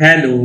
Hello,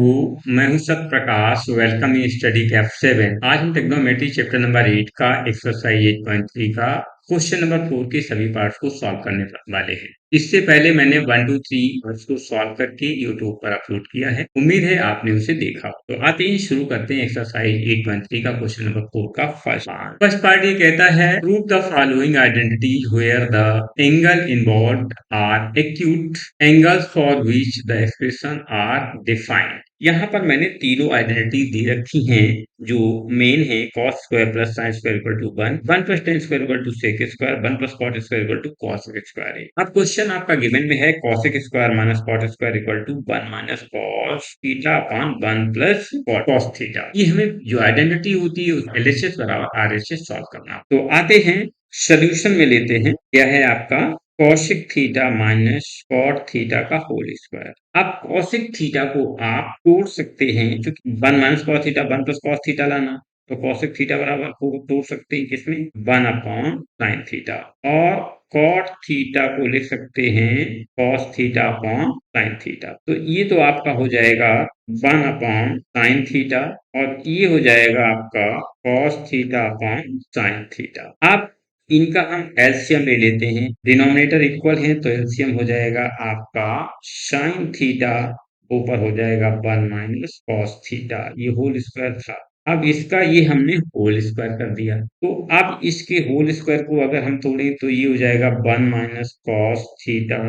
मैं हूं Sat Prakash. Welcome in study cap 7। आज हम ट्रिग्नोमेट्री चैप्टर नंबर 8 का एक्सरसाइज 8.3 का क्वेश्चन नंबर 4 के सभी पार्ट्स को सॉल्व करने वाले हैं। इससे पहले मैंने 1 2 3 पार्ट्स को सॉल्व करके यूट्यूब पर अपलोड किया है। उम्मीद है आपने उसे देखा हो। तो आते ही शुरू करते हैं एक्सरसाइज 8.3 का क्वेश्चन नंबर 4 का फर्स्ट पार्ट ये कहता है prove the following identities where the angle involved are acute angles for which the expression are defined. यहाँ पर मैंने तीनों आइडेंटिटी दे रखी हैं जो मेन है cos square plus sine square equal to 1, 1 plus tan square equal to sec square, 1 plus cot square equal to cos square है। अब क्वेश्चन आपका गिवन में है cos square minus cot square equal to 1 minus cos theta upon 1 plus cos theta. ये हमें जो identity होती है LHS बराबर RHS सॉल्व करना। तो आते हैं सोल्यूशन में लेते हैं। क्या है आपका cosec theta minus cot theta का होल स्क्वायर। अब कॉशिक थीटा को आप तोड़ सकते हैं, क्योंकि 1 minus cos theta 1 plus cos theta लाना, तो कॉशिक थीटा बराबर को तोड़ सकते हैं किसमें 1 अपॉन साइन थीटा, और कॉट थीटा को लिख सकते हैं cos theta upon sine theta. तो ये तो आपका हो जाएगा 1 अपॉन साइन थीटा, और ये हो जाएगा आपका cos theta upon sine theta. आप इनका हम एलसीएम ले लेते हैं, डिनोमिनेटर इक्वल है तो एलसीएम हो जाएगा आपका साइन थीटा ऊपर हो जाएगा 1 माइनस कॉस थीटा, ये होल स्क्वायर था। अब इसका ये हमने होल स्क्वायर कर दिया, तो अब इसके होल स्क्वायर को अगर हम तोड़ें तो ये हो जाएगा 1 माइनस कॉस थीटा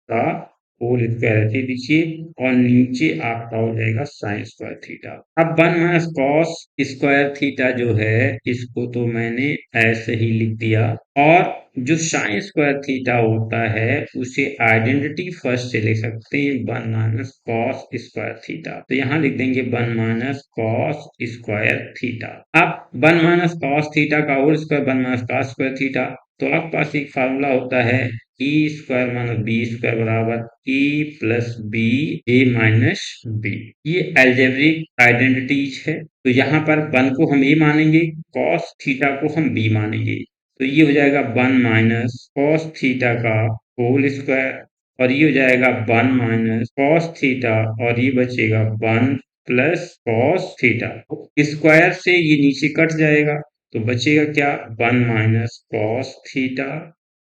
का होल स्क्वायर ऐसे लिखिए, और नीचे आपका हो जाएगा साइन स्क्वायर थीटा। अब 1 माइनस कॉस स्क्वायर थीटा जो है इसको तो मैंने ऐसे ही लिख दिया, और जो साइन स्क्वायर थीटा होता है उसे आइडेंटिटी फर्स्ट से लिख सकते हैं 1 माइनस कॉस स्क्वायर थीटा। तो यहाँ लिख देंगे 1 माइनस कॉस स्क्वायर थीटा। अब 1 माइनस कॉस थीटा का whole square 1 minus cos square theta, तो आपके पास एक फार्मूला होता है A square minus B square बराबर A plus B A minus B. ये एल्जेब्रिक आइडेंटिटीज है। तो यहाँ पर 1 को हम ए मानेंगे, कॉस थीटा को हम बी मानेंगे, तो ये हो जाएगा 1 माइनस कॉस थीटा का होल स्क्वायर, और ये हो जाएगा 1 माइनस कॉस थीटा, और ये बचेगा 1 प्लस कॉस थीटा। स्क्वायर से ये नीचे कट जाएगा, तो बचेगा क्या 1 minus cos theta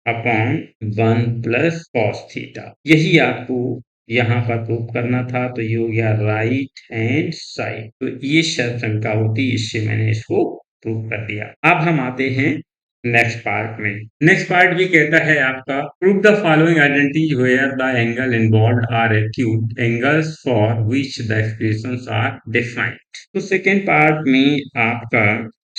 upon 1 plus cos theta. यही आपको यहाँ पर प्रूव करना था, तो ये हो गया राइट हैंड साइड। तो ये शर्त शंका होती, इससे मैंने इसको प्रूव कर दिया। अब हम आते हैं नेक्स्ट पार्ट में। नेक्स्ट पार्ट भी कहता है आपका prove the following identities where the angle involved are acute angles for which the expressions are defined. तो सेकेंड पार्ट में आपका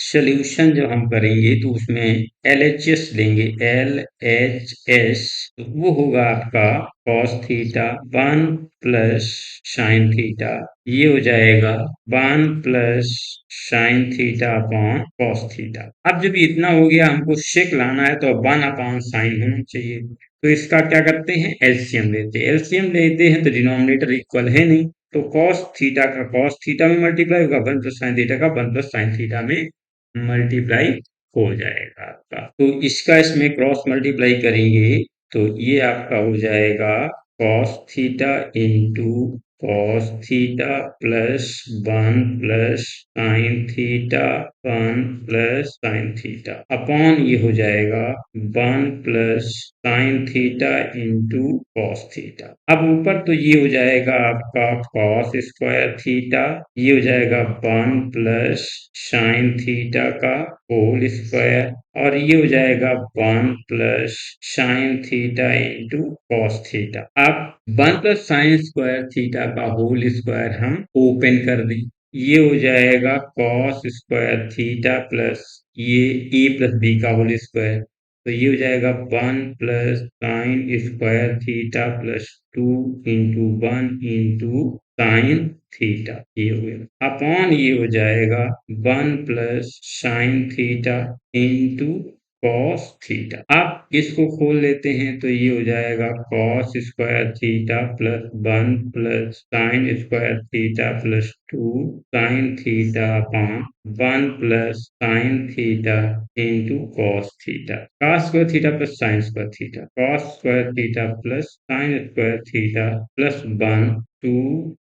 सोल्यूशन जो हम करेंगे तो उसमें LHS लेंगे, LHS, तो वो होगा आपका cos theta 1 plus sine theta, ये हो जाएगा 1 plus sine theta upon cos theta. अब जब इतना हो गया, हमको शेक लाना है तो 1 अपॉन साइन होना चाहिए, तो इसका क्या करते हैं एलसीएम लेते हैं। एलसीएम लेते हैं तो डिनोमिनेटर इक्वल है नहीं, तो cos थीटा का cos थीटा में मल्टीप्लाई होगा, 1 प्लस साइन थीटा का 1 प्लस साइन थीटा में मल्टीप्लाई हो जाएगा आपका। तो इसका इसमें क्रॉस मल्टीप्लाई करेंगे तो ये आपका हो जाएगा cos theta into cos theta plus 1 plus sine theta 1 plus sine theta upon ये हो जाएगा 1 plus sine theta into cos theta. अब ऊपर तो ये हो जाएगा आपका cos स्क्वायर थीटा, ये हो जाएगा 1 प्लस साइन थीटा का होल स्क्वायर, और ये हो जाएगा 1 plus sine theta into cos theta. अब 1 प्लस साइन स्क्वायर थीटा का होल स्क्वायर हम ओपन कर दें, ये हो जाएगा कॉस स्क्वायर थीटा प्लस ये ए प्लस बी का होल स्क्वायर, तो ये हो जाएगा 1 plus sine square theta plus 2 into 1 into sine theta, ये हो गया अपॉन ये हो जाएगा 1 plus sine theta into cos theta. अब इसको खोल लेते हैं तो ये हो जाएगा cos square theta plus 1 plus sine square theta plus 2 sine theta upon 1 plus sine theta into cos theta. Cos square theta plus sine square theta, cos square theta plus sine square theta plus 1 2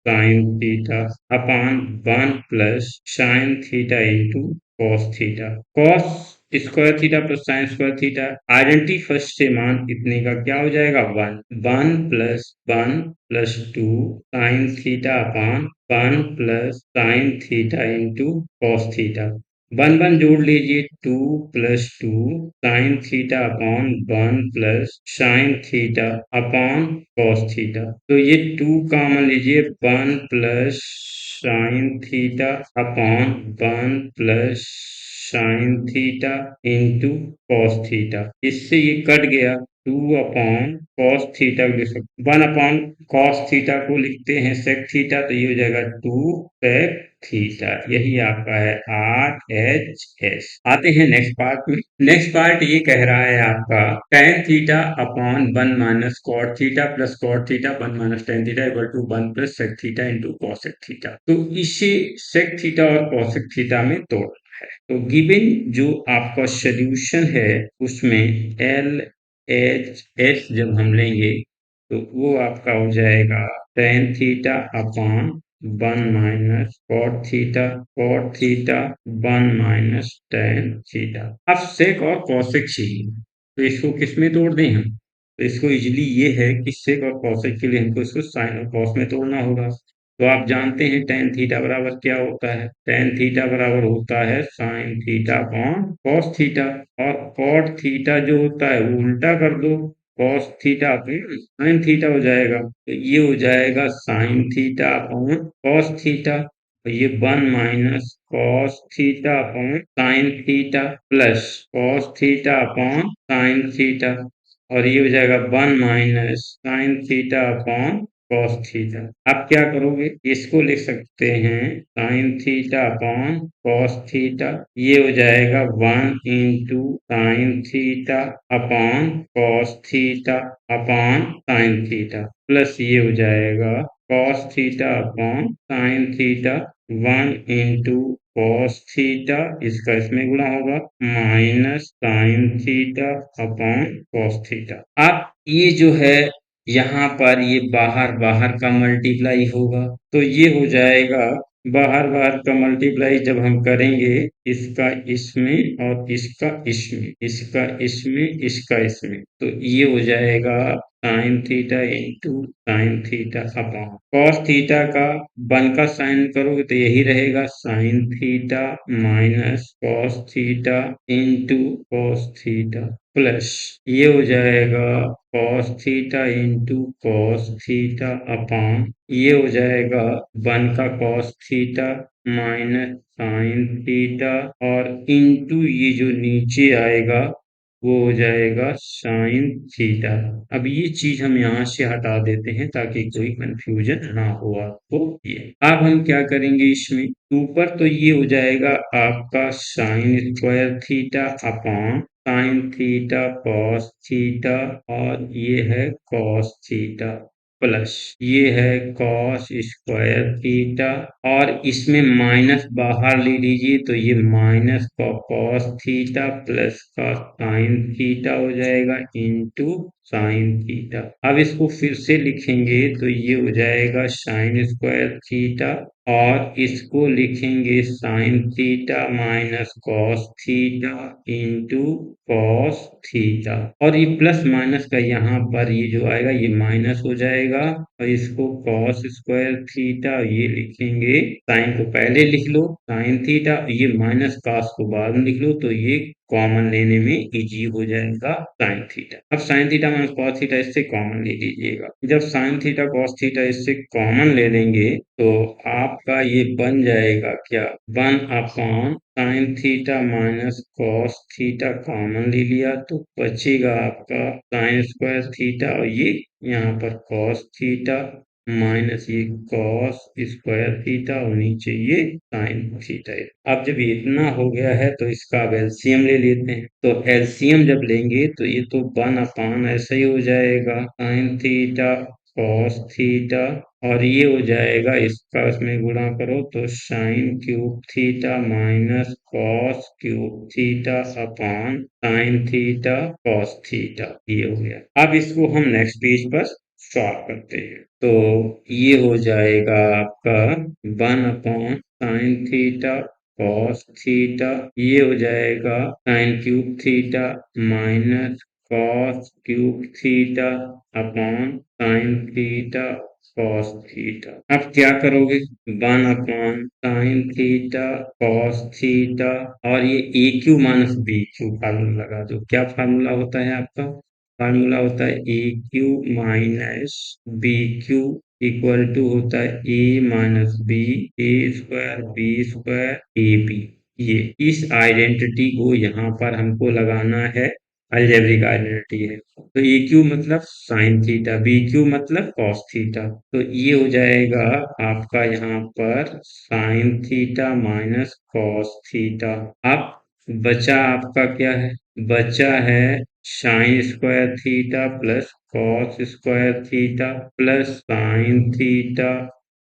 sine theta upon 1 plus sine theta into cos theta. Cos square theta plus sine square theta, identity first से मान इतने का क्या हो जाएगा 1 1 plus 1 plus 2 sine theta upon 1 plus sine theta into cos theta. 1 1 जोड़ लीजिए 2 plus 2 sine theta upon 1 plus sine theta upon cos theta. तो ये 2 कॉमन लीजिए 1 plus sine theta upon 1 plus sine theta into cos theta. इससे ये cut गया 2 upon cos theta को लिख सकते, 1 अपॉन कॉस थीटा को लिखते हैं सेक थीटा, तो ये हो जाएगा 2 सेक थीटा। यही आपका है RHS। आते हैं नेक्स्ट पार्ट में। नेक्स्ट पार्ट ये कह रहा है आपका tan theta upon 1 minus cot theta plus cot theta 1 minus tan theta equal to 1 plus sec theta into cosec theta. तो इसे सेक थीटा और कॉसेक थीटा में तोड़ना है। तो गिवन जो आपका सॉल्यूशन है उसमें LHS जब हम लेंगे तो वो आपका हो जाएगा tan theta upon 1 minus cot theta 1 minus tan theta. अब सेक और कॉसेक चाहिए तो इसको किस में तोड़ दें हम? तो इसको इजीली ये है कि सेक और कॉसेक के लिए हमको इसको साइन और कॉस में तोड़ना होगा। तो आप जानते हैं tan थीटा बराबर क्या होता है? tan थीटा बराबर होता है sine theta upon cos theta, और कॉट थीटा जो होता है वो उल्टा कर दो, cos theta upon sine theta हो जाएगा। तो ये हो जाएगा sine theta upon cos theta, और ये 1 minus cos theta upon sine theta plus cos theta upon sine theta, और ये हो जाएगा 1 minus sine theta upon cos theta. आप क्या करोगे? इसको लिख सकते हैं sine theta upon cos theta, ये हो जाएगा 1 into sine theta upon cos theta upon sine theta, plus ये हो जाएगा cos theta upon sine theta 1 into cos theta, इसका इसमें गुणा होगा, minus sine theta upon cos theta. अब ये जो है यहाँ पर ये बाहर बाहर का मल्टीप्लाई होगा, तो ये हो जाएगा बाहर बाहर का मल्टीप्लाई जब हम करेंगे इसका इसमें और इसका इसमें, इसका इसमें, इसका इसमें, तो ये हो जाएगा sine theta into sine theta upon cos theta का 1 का साइन करोगे तो यही रहेगा sign theta minus cos theta into cos theta, plus ये हो जाएगा cos theta into cos theta upon ये हो जाएगा 1 का cos theta minus sine theta, और इंटू ये जो नीचे आएगा वो हो जाएगा साइन थीटा। अब ये चीज हम यहाँ से हटा देते हैं ताकि कोई कंफ्यूजन ना हो आपको। ये अब हम क्या करेंगे इसमें, ऊपर तो ये हो जाएगा आपका sine square theta upon sine theta cos theta, और ये है कॉस थीटा, प्लस ये है कॉस स्क्वायर थीटा, और इसमें माइनस बाहर ले लीजिए तो ये माइनस का कॉस थीटा प्लस का साइन थीटा हो जाएगा इंटू साइन थीटा। अब इसको फिर से लिखेंगे तो ये हो जाएगा साइन स्क्वायर थीटा, और इसको लिखेंगे sign theta minus cos theta into cos theta, और ये प्लस माइनस का यहाँ पर ये जो आएगा ये माइनस हो जाएगा, और इसको कॉस स्क्वायर थीटा ये लिखेंगे, साइन को पहले लिख लो साइन थीटा, ये माइनस कॉस को बाद में लिख लो, तो ये कॉमन लेने में इजी हो जाएगा साइन थीटा। अब sign theta minus cos theta इससे कॉमन ले लीजिएगा, जब साइन थीटा कॉस थीटा इससे कॉमन ले लेंगे तो आपका ये बन जाएगा क्या, 1 upon sine theta minus cos theta common ले लिया तो बचेगा आपका साइन स्क्वायर थीटा, और ये यहाँ पर कॉस थीटा माइनस ये कॉस स्क्वायर थीटा और नीचे ये साइन थीटा है। अब जब ये इतना हो गया है तो इसका अब एलसीएम ले लेते हैं। तो एलसीएम जब लेंगे तो ये तो 1 अपान ऐसा ही हो जाएगा साइन थीटा कॉस थीटा, और ये हो जाएगा इसका इसमें गुणा करो तो sign cube theta minus cos cube theta upon sign theta cos theta, ये हो गया। अब इसको हम नेक्स्ट पेज पर सॉल्व करते हैं। तो ये हो जाएगा आपका 1 upon sine theta cos theta, ये हो जाएगा sine cube theta minus cos cube theta upon sine theta cos theta. अब क्या करोगे, 1 upon sine theta cos theta और ये A cube minus B cube formula लगा दो। क्या फार्मूला होता है आपका, फार्मूला होता है A cube minus B cube equal to होता है A minus B, A square B square A B. ये इस आइडेंटिटी को यहाँ पर हमको लगाना है, अलजेब्रिक आइडेंटिटी है। तो ए क्यू मतलब साइन थीटा, बी क्यू मतलब कॉस थीटा। तो ये हो जाएगा आपका यहाँ पर sign theta minus cos theta. अब बचा आपका क्या है, बचा है sine square theta plus cos square theta plus sign theta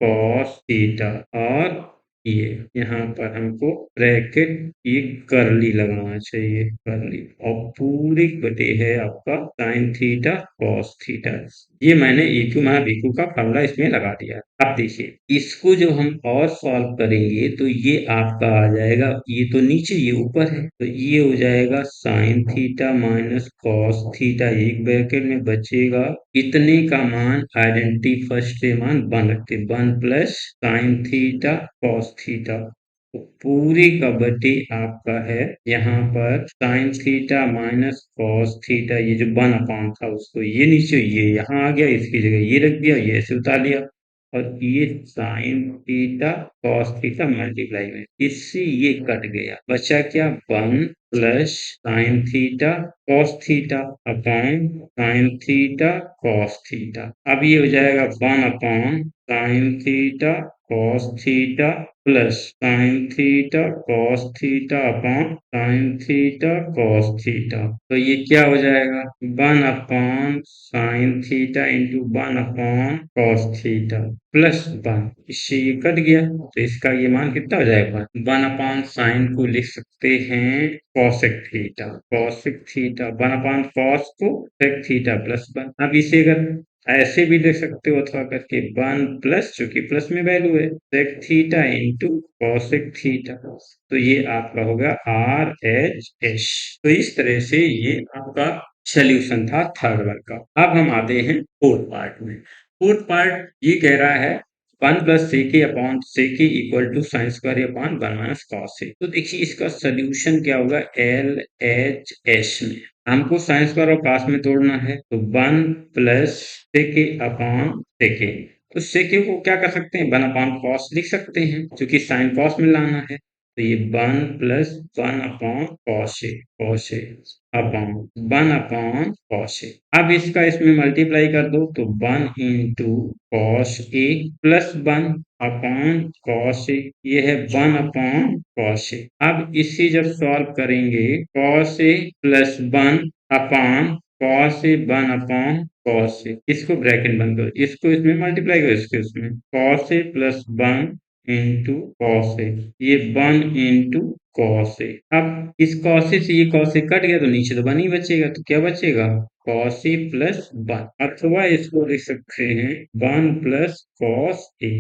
cos theta, और ये यहाँ पर हमको ब्रैकेट ये करली लगाना चाहिए, करली, और पूरी बटे है आपका साइन थीटा कॉस थीटा। ये मैंने ए क्यू माइनस बी क्यू का फॉर्मूला इसमें लगा दिया। अब देखिए इसको जो हम और सॉल्व करेंगे तो ये आपका आ जाएगा, ये तो नीचे ये ऊपर है, तो ये हो जाएगा sign theta minus cos theta, एक ब्रैकेट में बचेगा इतने का मान, आइडेंटिटी फर्स्ट से मान 1 रखते, 1 plus sign theta cos theta. तो पूरी का बटे आपका है यहाँ पर sign theta minus cos theta, ये जो 1 अपॉन था उसको ये नीचे ये यहाँ आ गया, इसकी जगह ये रख दिया, ये ऐसे उतार लिया, और ये sign theta cos theta multiply में इससे ये कट गया, बचा क्या 1 plus sign theta cos theta upon sine theta cos theta. अब ये हो जाएगा 1 upon sine theta cos theta plus sign theta cos theta upon sine theta cos theta. तो ये क्या हो जाएगा 1 upon sine theta into 1 upon cos theta plus 1, इससे ये कट गया तो इसका ये मान कितना हो जाएगा, 1 अपॉन साइन को लिख सकते हैं cosec theta, cosec theta 1 upon cos को सेक थीटा प्लस 1। अब इसे अगर ऐसे भी लिख सकते हो अथवा करके 1 प्लस, चूंकि प्लस में वैल्यू है, sec theta into cosec theta, तो ये आपका होगा आर एच एस। तो इस तरह से ये आपका सोल्यूशन था थर्ड वर्ग का। अब हम आते हैं फोर्थ पार्ट में। फोर्थ पार्ट ये कह रहा है 1 plus sec A upon sec A equal to sine square upon 1 minus cos से। तो देखिए इसका सोल्यूशन क्या होगा, एल एच एस में हमको साइन स्क्वायर और कॉस में तोड़ना है, तो 1 प्लस सेके अपॉन सेके, तो सेके को क्या कर सकते हैं 1 अपॉन कॉस लिख सकते हैं, क्योंकि साइन कॉस में लाना है, तो ये 1 plus 1 upon cos A, cos A upon 1 upon cos ए। अब इसका इसमें मल्टीप्लाई कर दो तो 1 into cos A plus 1 upon cos ए, ये है 1 अपॉन कॉस ए। अब इसी जब सॉल्व करेंगे cos A plus 1 upon cos A 1 upon cos ए, इसको ब्रैकेट बंद करो, इसको इसमें मल्टीप्लाई करो, इसके उसमें cos A plus 1 into cos A, ये 1 इंटू कॉस ए। अब इस कॉस ए से ये कॉस ए कट गया तो नीचे तो 1 ही बचेगा, तो क्या बचेगा कॉस ए प्लस 1, अथवा इसको लिख सकते हैं 1 प्लस कॉस ए,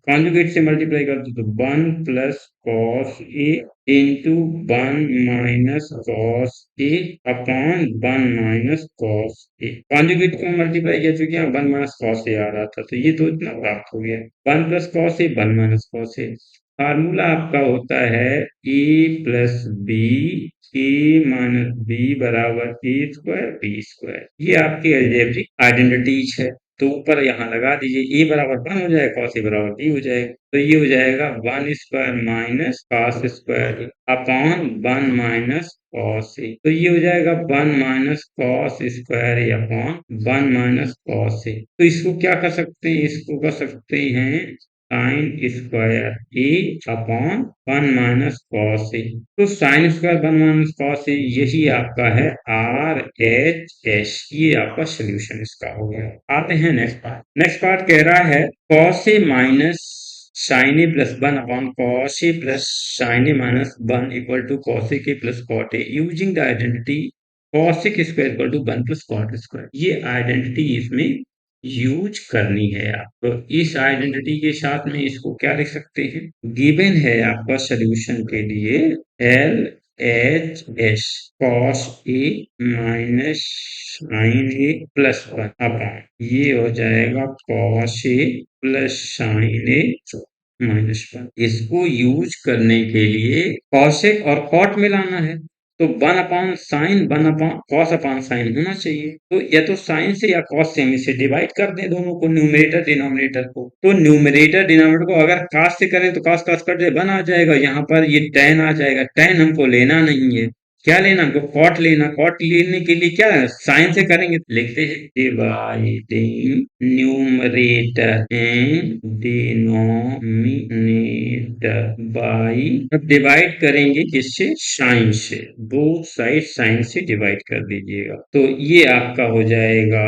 कॉन्जुगेट से मल्टीप्लाई कर दो तो 1 plus cos A into 1 minus cos A upon 1 minus cos A. Conjugate को मल्टीप्लाई किया चूंकि यहाँ 1 माइनस कॉस ए आ रहा था, तो ये तो इतना प्राप्त हो गया 1 plus cos A 1 minus cos A. Formula आपका होता है ए plus B, A minus B बराबर ए स्क्वायर बी स्क्वायर। ये आपकी अलजेब्रिक आइडेंटिटीज है। तो ऊपर यहाँ लगा दीजिए, ए बराबर 1 हो जाएगा, कॉस ए बराबर बी हो जाएगा। तो ये हो जाएगा 1 square minus cos square A upon 1 minus cos A. तो ये हो जाएगा 1 minus cos square A upon 1 minus cos A. तो इसको क्या कर सकते हैं, इसको कर सकते हैं sign square A upon 1 minus cos A. तो sine square 1 minus cos A यही आपका है आर एच एस। ये आपका सोल्यूशन इसका हो गया। आते हैं नेक्स्ट पार्ट। नेक्स्ट पार्ट कह रहा है cos A minus sine A plus 1 upon cos A plus sine A minus 1 equal to cos A के plus cot A using the identity cosec square equal to 1 plus cot square. ये identity इसमें use करनी है आप। तो इस identity के साथ में इसको क्या लिख सकते हैं, गिवन है आपका सोल्यूशन के लिए L H S cos A minus sine A plus 1 upon ये हो जाएगा cos A plus sine A minus 1। इसको यूज करने के लिए कॉसेक और कॉट मिलाना है। तो 1 upon sign 1 upon cos upon sine होना चाहिए। तो या तो साइन से या कॉस से हम इसे डिवाइड कर दें दोनों को, न्यूमरेटर डिनोमिनेटर को। तो न्यूमरेटर डिनोमिनेटर को अगर कॉस से करें तो कॉस कॉस कट जाए 1 आ जाएगा, यहाँ पर ये tan आ जाएगा। tan हमको लेना नहीं है, क्या लेना हमको, कॉट लेना। कॉट लेने के लिए क्या साइन से करेंगे, लिखते हैं dividing numerator and denominator by, अब डिवाइड करेंगे किससे, साइन से। बोथ साइड साइन से डिवाइड कर दीजिएगा। तो ये आपका हो जाएगा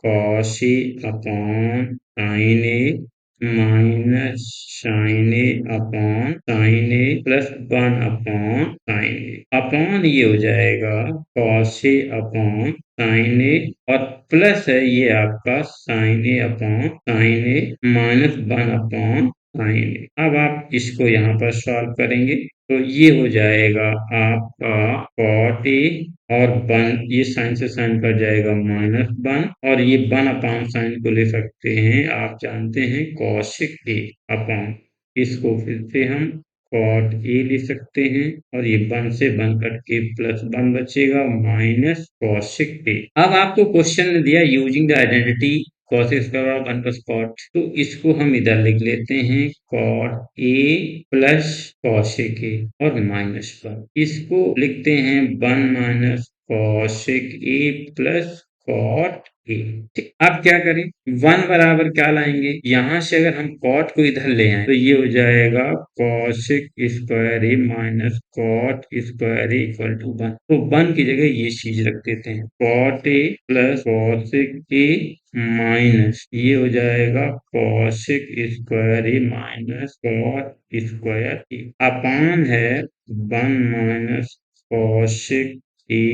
cos A upon sine A minus sine A upon sine A plus 1 upon sign A upon ये हो जाएगा कॉस ए अपॉन साइन ए और प्लस है ये आपका sign A upon sine A minus 1 upon sign ए। अब आप इसको यहाँ पर सॉल्व करेंगे तो ये हो जाएगा आपका कॉट ए और 1, ये साइन से साइन कट जाएगा माइनस 1 और ये 1 अपॉन साइन को ले सकते हैं, आप जानते हैं कॉशिक ए अपॉन, इसको फिर से हम कॉट ए लिख सकते हैं और ये 1 से 1 कट के प्लस 1 बचेगा माइनस कॉशिक ए। अब आपको क्वेश्चन ने दिया using the identity cos square of 1 plus cot, तो इसको हम इधर लिख लेते हैं कॉट ए प्लस कॉशिक ए और माइनस 1, इसको लिखते हैं 1 minus cosec A plus cot A. ठीक, अब क्या करें, 1 बराबर क्या लाएंगे, यहाँ से अगर हम कॉट को इधर ले आए तो ये हो जाएगा cosec square A minus cot square A equal to 1। तो 1 की जगह ये चीज रख देते हैं, cot A plus cosec A minus ये हो जाएगा cosec square A minus cot square A upon है 1 minus cosec A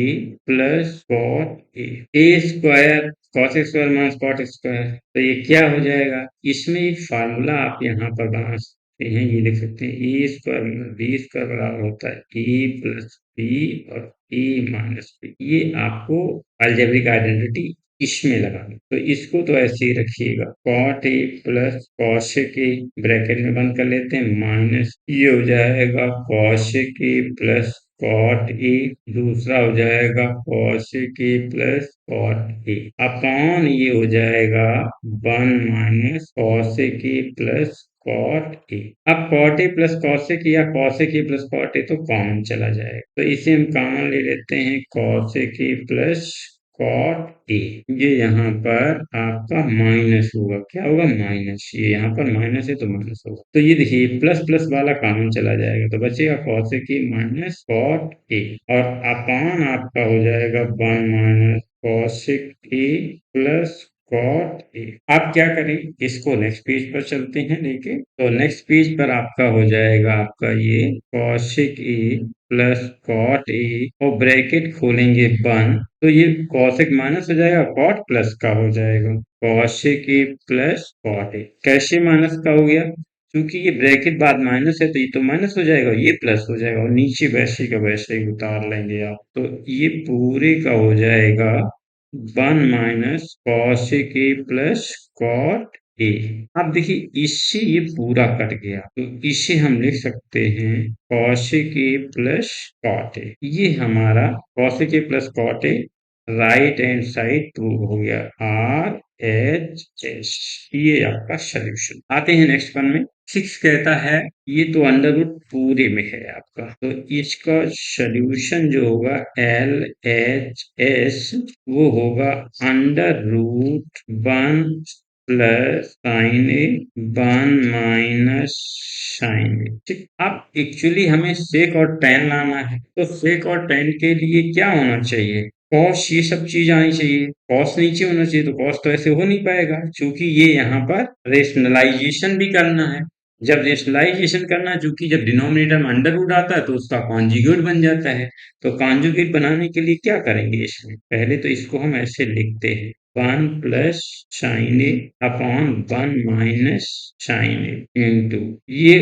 plus cot A square cos square minus cot square. तो ये क्या हो जाएगा, इसमें एक फार्मूला आप यहाँ पर बना सकते हैं, ये लिख सकते हैं ए स्क्वायर बी स्क्वायर बराबर होता है ए प्लस बी और ए माइनस बी। ये आपको अलजेब्रिक आइडेंटिटी इसमें लगानी, तो इसको तो ऐसे ही रखिएगा cot A plus cosec A bracket में बंद कर लेते हैं माइनस ये हो जाएगा कॉशिक ए प्लस कॉट ए, दूसरा हो जाएगा cosec A plus cot A upon ये हो जाएगा 1 minus cosec A plus cot A. अब कॉट ए प्लस कॉशिक या कॉशिक ए प्लस कॉट ए तो कॉमन चला जाएगा, तो इसे हम कॉमन ले लेते हैं कॉशिक ए प्लस कॉट ए। ये यहाँ पर आपका माइनस होगा, क्या होगा माइनस, ये यहाँ पर माइनस है तो माइनस होगा। तो ये देखिए प्लस प्लस वाला कॉमन चला जाएगा तो बचेगा कॉशिक ए माइनस कॉट ए और अपॉन आपका हो जाएगा 1 minus cosec A plus cot A. आप क्या करें, इसको नेक्स्ट पेज पर चलते हैं लेके, तो नेक्स्ट पेज पर आपका हो जाएगा आपका ये कॉशिक ए प्लस कॉट ए और ब्रैकेट खोलेंगे 1, तो ये कॉशिक माइनस हो जाएगा कॉट प्लस का हो जाएगा कॉशिक ए प्लस कॉट ए। कैसे माइनस का हो गया, क्योंकि ये ब्रैकेट बाद माइनस है तो ये तो माइनस हो जाएगा, ये प्लस हो जाएगा और नीचे वैसे का वैसे ही उतार लेंगे आप, तो ये पूरे का हो जाएगा 1 minus cosec A plus cot A. अब देखिए इससे ये पूरा कट गया तो इसे हम लिख सकते हैं कॉशिक ए प्लस कॉट ए। ये हमारा cosec A plus cot A right hand side prove हो गया, आर RHS, ये आपका सोल्यूशन। आते हैं नेक्स्ट वन में। 6 कहता है ये तो अंडर रूट पूरे में है आपका, तो इसका सोल्यूशन जो होगा LHS वो होगा अंडर रूट 1 प्लस साइन ए 1 माइनस साइन ए। ठीक, अब एक्चुअली हमें सेक और टेन लाना है, तो सेक और टेन के लिए क्या होना चाहिए? कॉस, ये सब चीज आनी चाहिए। कॉस नीचे होना चाहिए, तो कॉस तो ऐसे हो नहीं पाएगा, क्योंकि ये यहाँ पर रेशनलाइजेशन भी करना है। जब रेशनलाइजेशन करना है, चूंकि जब डिनोमिनेटर में अंडर रूट आता है तो उसका कॉन्जुगेट बन जाता है। तो कॉन्जुगेट बनाने के लिए क्या करेंगे? इसमें पहले तो इसको हम ऐसे लिखते हैं 1 plus sine A upon 1 minus sine A into, ये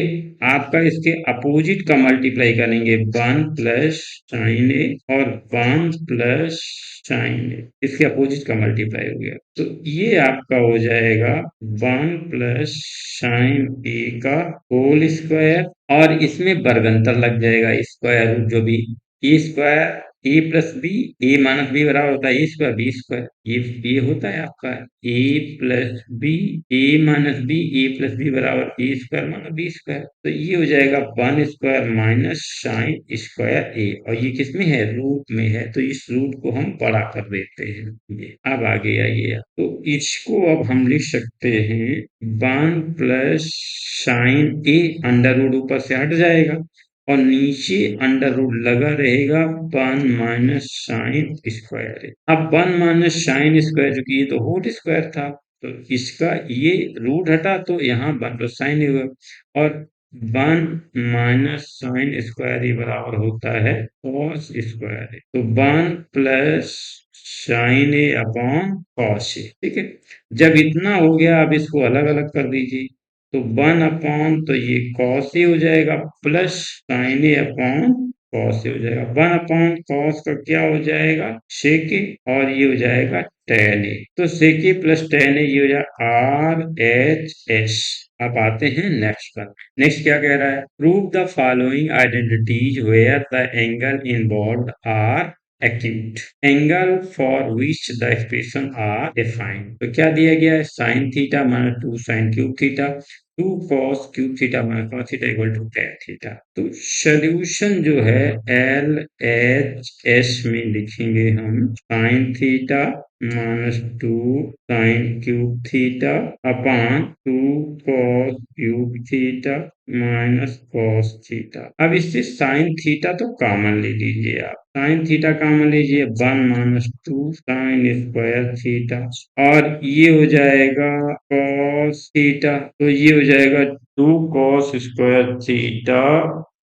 आपका इसके अपोजिट का मल्टीप्लाई करेंगे 1 प्लस साइन ए और 1 प्लस साइन ए, इसके अपोजिट का मल्टीप्लाई हो गया, तो ये आपका हो जाएगा 1 प्लस साइन ए का होल स्क्वायर, और इसमें वर्गंतर लग जाएगा स्क्वायर रूट, जो भी ए square A plus B, A minus B बराबर होता है ए स्क्वायर बी स्क्वायर, ये होता है आपका ए plus B, A minus B, A plus B बराबर A square minus B square, तो ये हो जाएगा 1 स्क्वायर माइनस साइन स्क्वायर ए, और ये किस में है? रूट में है, तो इस रूट को हम बड़ा कर देते हैं। ये अब आगे आइए, तो इसको अब हम लिख सकते हैं 1 प्लस साइन ए, अंडर रूट ऊपर से हट जाएगा और नीचे अंडर रूट लगा रहेगा 1 माइनस साइन स्क्वायर। अब 1 माइनस साइन स्क्वायर, जो कि ये तो होल स्क्वायर था, तो इसका ये रूट हटा तो यहाँ 1 प्लस साइन हुआ, और 1 माइनस साइन स्क्वायर ये बराबर होता है कॉस स्क्वायर। तो 1 प्लस साइन ए अपॉन कॉस ए, ठीक है। जब इतना हो गया, अब इसको अलग अलग कर दीजिए, तो 1 अपॉन, तो ये कॉस ए हो जाएगा प्लस साइन ए अपॉन कॉस ए हो जाएगा। 1 अपॉन कॉस का क्या हो जाएगा? सेक ए, और ये हो जाएगा टेन ए, तो सेक ए प्लस टेन ए, ये हो जाएगा RHS। अब आते हैं नेक्स्ट पर। नेक्स्ट क्या कह रहा है? Prove the following identities where the angle involved are acute, angle for which the expression are defined. तो क्या दिया गया है? Sine theta minus 2 sine cube theta, 2 cos cube theta minus cos theta equal to tan theta. तो solution जो है LHS में लिखेंगे हम sine theta minus 2 sine cube theta upon 2 cos cube theta minus cos theta. अब इससे sine theta तो common ले लीजिए, आप साइन थीटा कॉमन लीजिए, 1 माइनस 2 साइन स्क्वायर थीटा, और ये हो जाएगा cos थीटा, तो ये हो जाएगा 2 cos स्क्वायर थीटा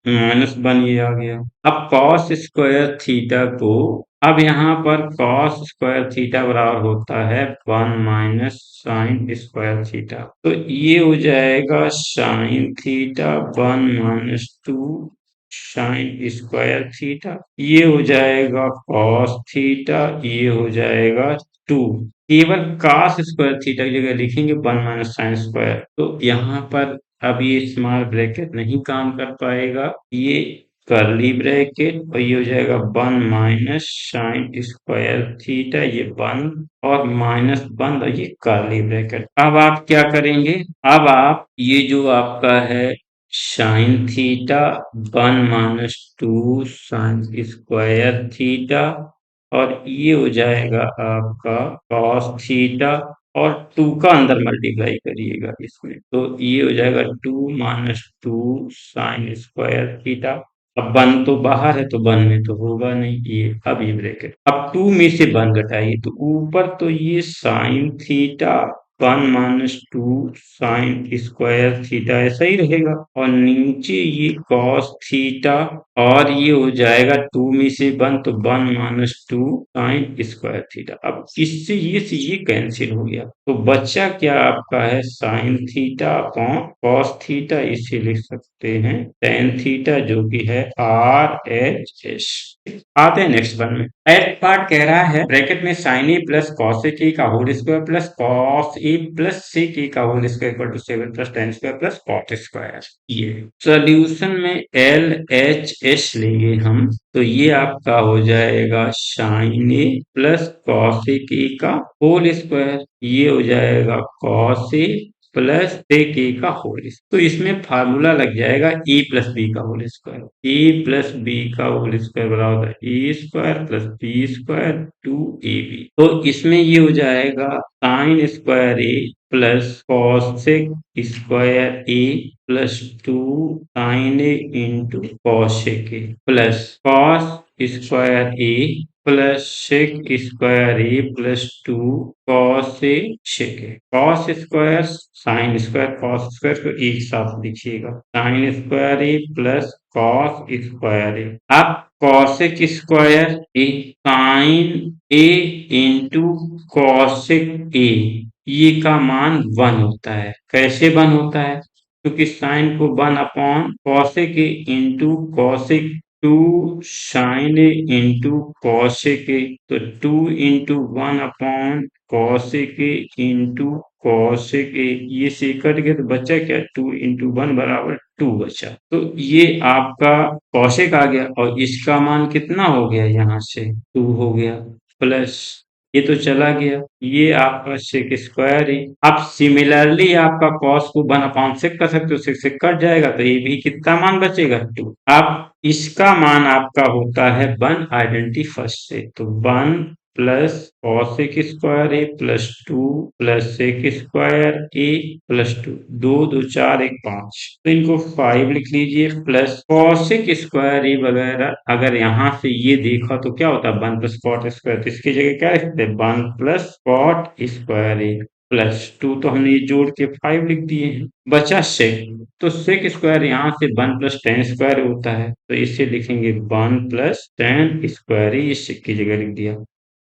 माइनस 1, ये आ गया। अब cos स्क्वायर थीटा को, अब यहाँ पर cos स्क्वायर थीटा बराबर होता है 1 माइनस साइन स्क्वायर थीटा, तो ये हो जाएगा sine theta 1 minus 2 sine square theta, ये हो जाएगा cos थीटा, ये हो जाएगा 2। केवल cos स्क्वायर थीटा की जगह लिखेंगे 1 माइनस साइन स्क्वायर, तो यहाँ पर अब ये स्मॉल ब्रैकेट नहीं काम कर पाएगा, ये कर्ली ब्रैकेट, और ये हो जाएगा 1 माइनस साइन स्क्वायर थीटा, ये 1 और माइनस 1, और ये कर्ली ब्रैकेट। अब आप क्या करेंगे? अब आप ये जो आपका है sine theta 1 minus 2 sine square theta, और ये हो जाएगा आपका cos थीटा, और 2 का अंदर मल्टीप्लाई करिएगा इसमें, तो ये हो जाएगा 2 माइनस 2 साइन स्क्वायर थीटा। अब 1 तो बाहर है, तो 1 में तो होगा नहीं ये, अब ये ब्रैकेट, अब 2 में से 1 घटाइए, तो ऊपर तो ये sine theta 1 minus 2 sine square theta ऐसा ही रहेगा, और नीचे ये cos थीटा, और ये हो जाएगा 2 में से 1, तो 1 माइनस 2 साइन स्क्वायर थीटा। अब इससे ये कैंसिल हो गया, तो बच्चा क्या आपका है? Sine theta upon cos theta, इसे लिख सकते हैं tan थीटा, जो कि है RHS। आते हैं नेक्स्ट वन में। एट पार्ट कह रहा है ब्रैकेट में sine A plus cos A T का whole square plus cos A plus sec A का whole square equal to 7 plus tan square plus cot square. ये सॉल्यूशन में एल एच एस लेंगे हम, तो ये आपका हो जाएगा sine A plus cos A का होल स्क्वायर, ये हो जाएगा cos A plus sec A का होल स्क्वायर। तो इसमें फार्मूला लग जाएगा ए प्लस बी का whole square. A plus B का होल स्क्वायर बराबर A square plus B square two A B. तो इसमें ये हो जाएगा sine square A plus cosec square A plus two sine A into cosec A plus cos square A plus sec square A plus two cos A sec A. Cos square sine square cos square को एक साथ लिखिएगा, sine square A plus cos square A. अब cosec square A sine A into cosec A, ये का मान 1 होता है। कैसे 1 होता है? क्योंकि साइन को 1 upon cosec A into cosec two sine A into cosec A, तो 2 into 1 upon cosec A into cosec A, ये से कट गया तो बचा क्या? 2 इंटू 1 बराबर 2 बचा। तो ये आपका कॉसेक आ गया और इसका मान कितना हो गया? यहाँ से 2 हो गया प्लस ये तो चला गया, ये आपका सेक स्क्वायर है। अब सिमिलरली आपका कॉस को 1 अपॉन सेक कर सकते हो, सेक से कट जाएगा तो ये भी कितना मान बचेगा? 2। अब इसका मान आपका होता है 1 आइडेंटिटी से, तो 1 plus cosec square A plus 2 plus sec square A plus 2, 2 2 4 1 5, तो इनको 5 लिख लीजिए प्लस कॉसेक स्क्वायर ए वगैरह। अगर यहाँ से ये देखा तो क्या होता है? 1 प्लस कॉट स्क्वायर, तो इसकी जगह क्या लिखते हैं? 1 plus cot square A plus 2, तो हमने ये जोड़ के 5 लिख दिए हैं। बचा सेक, तो सेक स्क्वायर यहाँ से 1 प्लस tan स्क्वायर होता है, तो इसे लिखेंगे 1 प्लस tan स्क्वायर, ये सेक की जगह लिख दिया।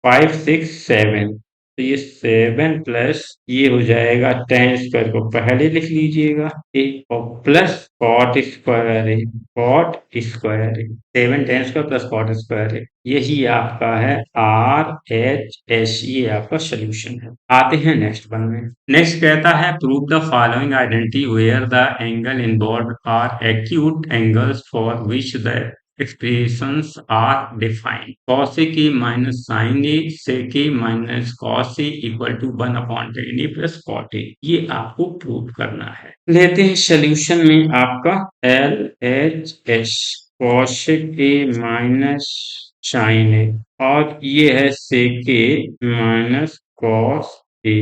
5 6 7, तो ये 7 प्लस ये हो जाएगा tan स्क्वायर को पहले लिख लीजिएगा ए, और प्लस कॉट स्क्वायर है, कॉट स्क्वायर है 7 tan square plus cot square है। यही आपका है आर एच एस, ये आपका सोल्यूशन है। आते हैं नेक्स्ट वन में। नेक्स्ट कहता है prove the following identity where the angle involve are acute angles for which the expressions are defined. Cos A minus sin A sec A minus cos A equal to 1 upon tan A plus cot A। ये आपको prove करना है। लेते हैं solution में आपका L H S cosec A minus sin A, और ये है sec A minus cos A।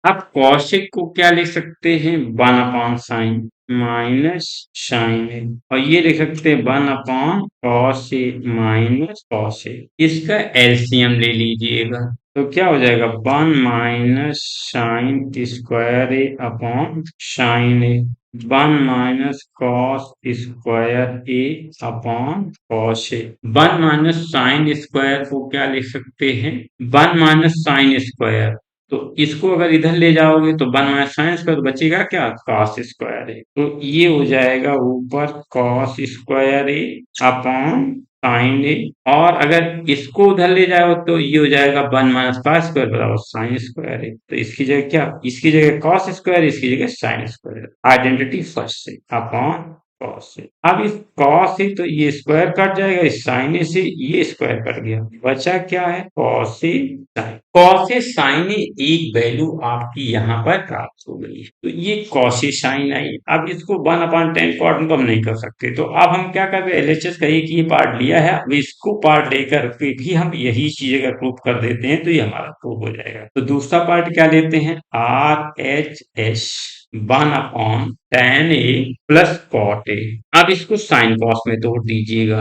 अब cosec को क्या लिख सकते हैं? 1 अपॉन साइन माइनस साइन ए, और ये लिख सकते हैं 1 upon cos A minus cos A. इसका एलसीएम ले लीजिएगा तो क्या हो जाएगा? 1 minus sign square A upon sine A, 1 minus cos square A upon cos A. 1 minus sine square को क्या लिख सकते हैं? 1 माइनस साइन स्क्वायर, तो इसको अगर इधर ले जाओगे तो 1 माइनस साइन स्क्वायर, तो बचेगा क्या? कॉस स्क्वायर है, तो ये हो जाएगा ऊपर cos square A upon sine ए, और अगर इसको उधर ले जाओ तो ये हो जाएगा 1 माइनस कॉस स्क्वायर बराबर साइन स्क्वायर है। तो इसकी जगह क्या? इसकी जगह कॉस स्क्वायर, इसकी जगह साइन स्क्वायर। आइडेंटिटी फर्स्ट से अपॉन कॉस से। अब इस कॉस से तो ये स्क्वायर कट जाएगा, इस साइन से ये स्क्वायर कट गया, बचा क्या है? कॉस से साइन। कॉस से साइन एक वैल्यू आपकी यहाँ पर प्राप्त हो गई, तो ये कॉस से साइन आई। अब इसको 1 अपॉन tan cot हम नहीं कर सकते, तो अब हम क्या कर रहे हैं? एलएचएस कहिए कि ये पार्ट लिया है, अब इसको पार्ट लेकर के भी हम यही चीज अगर प्रूव कर देते हैं तो ये हमारा प्रूव हो जाएगा। तो दूसरा पार्ट क्या लेते हैं? Are H S 1 upon tan A plus cot A। अब इसको साइन कॉस में तोड़ दीजिएगा,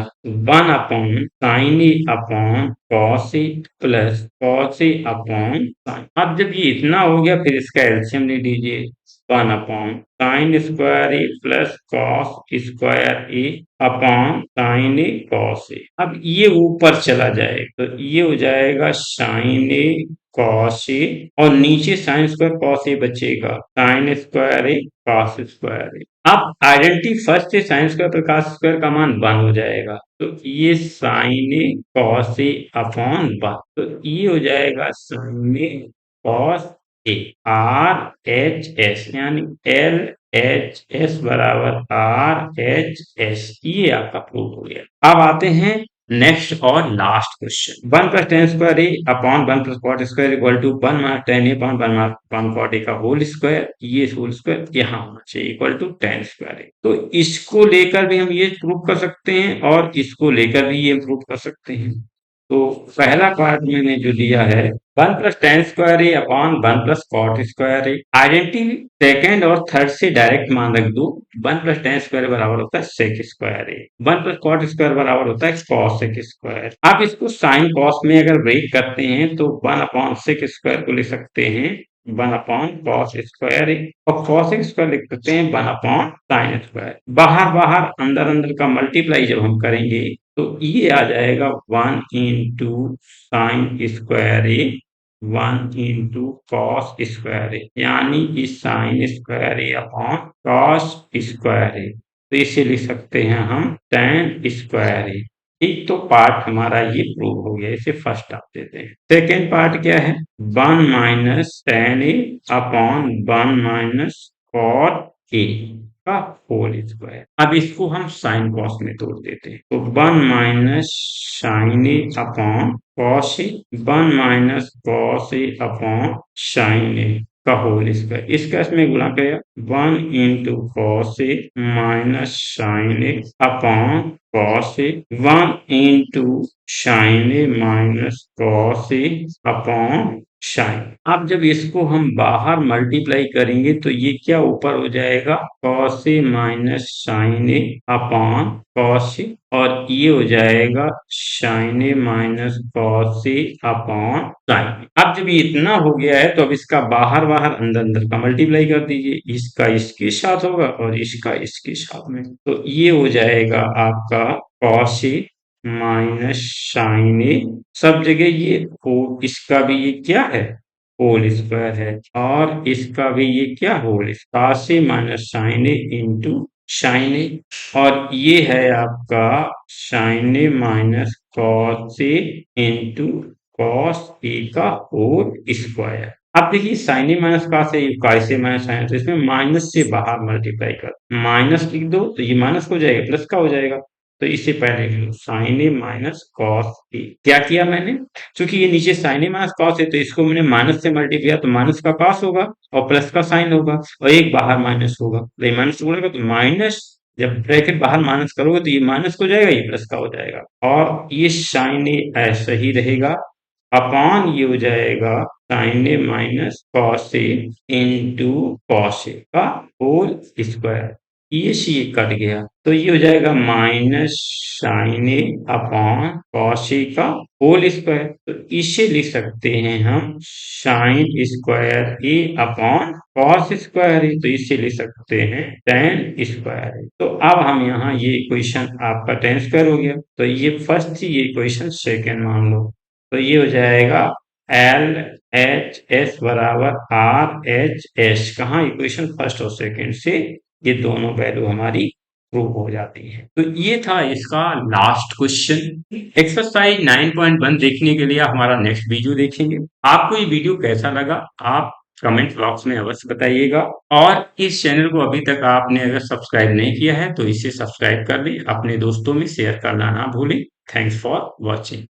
1 upon sign A upon cos A plus cos A upon sine. अब जब ये इतना हो गया फिर इसका एलसीएम ले लीजिए, 1 upon sign square A plus cos square A upon sine A cos ए। अब ये ऊपर चला जाएगा तो ये हो जाएगा साइन ए कॉस ए, और नीचे साइन स्क्वायर कॉस ए बचेगा, sine square A cos square A. अब आइडेंटिटी फर्स्ट से साइन स्क्वायर पर कॉस स्क्वायर का मान 1 हो जाएगा, तो ये sine A cos A upon 1, तो ये हो जाएगा sine A cos A R H S यानी एल एच एस बराबर आर एच एस, ये आपका प्रूव हो गया। अब आते हैं नेक्स्ट और last question. 1 + tan² A upon 1 + cot² equal to 1 - tan A upon 1 cot A का होल स्क्वायर, ये होल स्क्वायर यहाँ होना चाहिए इक्वल टू tan² ए। तो इसको लेकर भी हम ये प्रूव कर सकते हैं और इसको लेकर भी ये प्रूव कर सकते हैं। तो पहला पार्ट मैंने जो दिया है 1 + tan² A upon 1 + cot² A. Identity second और थर्ड से डायरेक्ट मान रख दो। 1 + tan² बराबर होता है sec² ए, 1 + cot² बराबर होता है cos sec²। आप इसको साइन कॉस में अगर ब्रेक करते हैं तो 1/sec² को लिख सकते हैं 1/cos² और cos लिख सकते हैं 1/sin²। बाहर बाहर अंदर अंदर का मल्टीप्लाई जब हम करेंगे तो ये आ जाएगा 1 × sin², 1 × cos², यानी कि sin² अपॉन cos²। तो इसे लिख सकते हैं हम tan²। एक तो पार्ट हमारा ये प्रूव हो गया, इसे फर्स्ट आप देते हैं। सेकेंड पार्ट क्या है 1 - tan A upon 1 - cot A का होल स्क्वायर। अब इसको हम साइन कॉस में तोड़ देते हैं तो 1 - sin A upon cos A, 1 - cos A upon sin A का होल स्क्वायर। इसका इसमें गुणा किया 1 × cos A minus sin A upon cos A, 1 × sin A minus cos A upon sin। अब जब इसको हम बाहर मल्टीप्लाई करेंगे तो ये क्या ऊपर हो जाएगा cos A minus sin A upon cos A, और ये हो जाएगा sin A minus cos A upon sin। अब जब ये इतना हो गया है तो अब इसका बाहर बाहर अंदर अंदर का मल्टीप्लाई कर दीजिए, इसका इसके साथ होगा और इसका इसके साथ में, तो ये हो जाएगा आपका cos A minus sin A। सब जगह ये हो, इसका भी ये क्या है होल स्क्वायर है और इसका भी ये क्या whole cos A minus sin A into sin A, और ये है आपका sin A minus cos A into cos A का होल स्क्वायर। अब देखिए sin A minus cos A cos A minus sin A, तो इसमें माइनस से बाहर मल्टीप्लाई कर माइनस लिख दो तो ये माइनस हो जाएगा प्लस का हो जाएगा। तो इससे पहले sin A minus cos A, क्या किया मैंने क्योंकि ये नीचे sin A माइनस cos है तो इसको मैंने माइनस से मल्टीप्लाई किया तो माइनस का cos होगा और प्लस का sin होगा और एक बाहर माइनस होगा, तो ये माइनस होगा तो माइनस, जब ब्रैकेट बाहर माइनस करोगे तो ये माइनस हो जाएगा, ये प्लस का हो जाएगा और ये sin A ऐसा ही रहेगा अपॉन ये हो जाएगा sin A minus cos A into cos A का होल स्क्वायर। ये सी कट गया तो ये हो जाएगा minus sin A upon cos A का होल स्क्वायर। तो इसे लिख सकते हैं हम sin² A upon cos² A, तो इसे लिख सकते हैं tan²। तो अब हम यहाँ ये इक्वेशन आपका tan² हो गया, तो ये फर्स्ट थी, ये इक्वेशन सेकेंड मान लो, तो ये हो जाएगा एल एच एस बराबर आर एच एस। कहाँ इक्वेशन फर्स्ट और सेकेंड से ये दोनों वैल्यू हमारी प्रूव हो जाती है। तो ये था इसका लास्ट क्वेश्चन। एक्सरसाइज 9.1 देखने के लिए आप हमारा नेक्स्ट वीडियो देखेंगे। आपको ये वीडियो कैसा लगा आप कमेंट बॉक्स में अवश्य बताइएगा, और इस चैनल को अभी तक आपने अगर सब्सक्राइब नहीं किया है तो इसे सब्सक्राइब कर लें, अपने दोस्तों में शेयर करना ना भूलें। Thanks for watching.